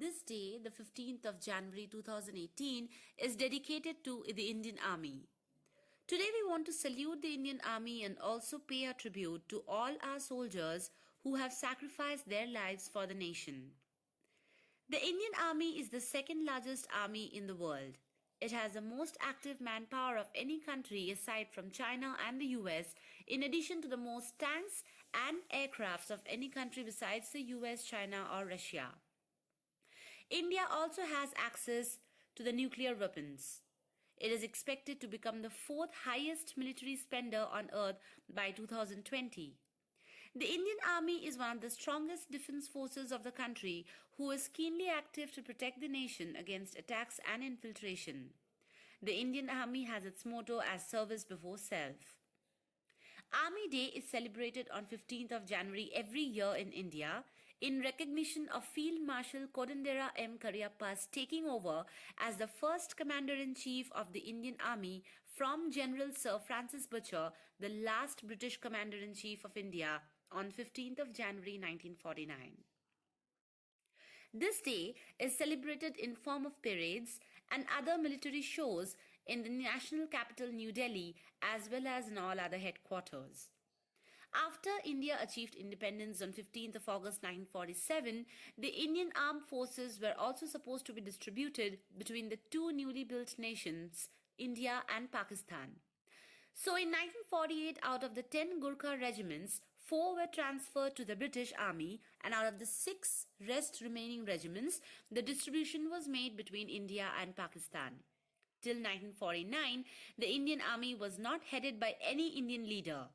This day, the 15th of January 2018, is dedicated to the Indian Army. Today we want to salute the Indian Army and also pay our tribute to all our soldiers who have sacrificed their lives for the nation. The Indian Army is the second largest army in the world. It has the most active manpower of any country aside from China and the US, in addition to the most tanks and aircrafts of any country besides the US, China or Russia. India also has access to the nuclear weapons. It is expected to become the fourth highest military spender on earth by 2020. The Indian Army is one of the strongest defense forces of the country, who is keenly active to protect the nation against attacks and infiltration. The Indian Army has its motto as service before self. Army Day is celebrated on 15th of January every year in India in recognition of Field Marshal Kodandera M. Cariappa's taking over as the first Commander-in-Chief of the Indian Army from General Sir Francis Butcher, the last British Commander-in-Chief of India, on 15th of January 1949. This day is celebrated in form of parades and other military shows in the national capital New Delhi as well as in all other headquarters. After India achieved independence on 15th of August 1947, the Indian armed forces were also supposed to be distributed between the two newly built nations, India and Pakistan. So in 1948, out of the 10 Gurkha regiments, 4 were transferred to the British Army, and out of the 6 remaining regiments, the distribution was made between India and Pakistan. Till 1949, the Indian Army was not headed by any Indian leader.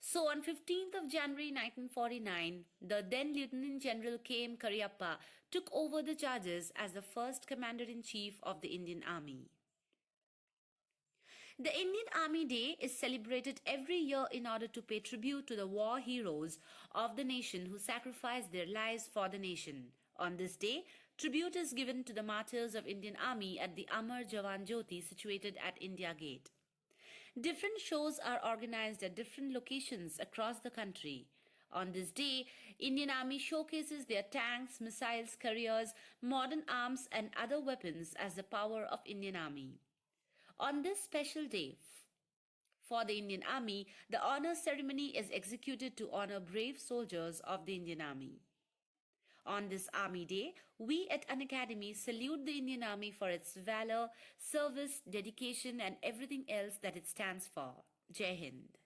So on 15th of January 1949, the then Lieutenant General K.M. Cariappa took over the charges as the first Commander-in-Chief of the Indian Army. The Indian Army Day is celebrated every year in order to pay tribute to the war heroes of the nation who sacrificed their lives for the nation. On this day, tribute is given to the martyrs of Indian Army at the Amar Jawan Jyoti situated at India Gate. Different shows are organized at different locations across the country. On this day, Indian Army showcases their tanks, missiles, carriers, modern arms and other weapons as the power of Indian Army. On this special day for the Indian Army, the honor ceremony is executed to honor brave soldiers of the Indian Army. On this Army Day, we at Unacademy salute the Indian Army for its valor, service, dedication and everything else that it stands for. Jai Hind.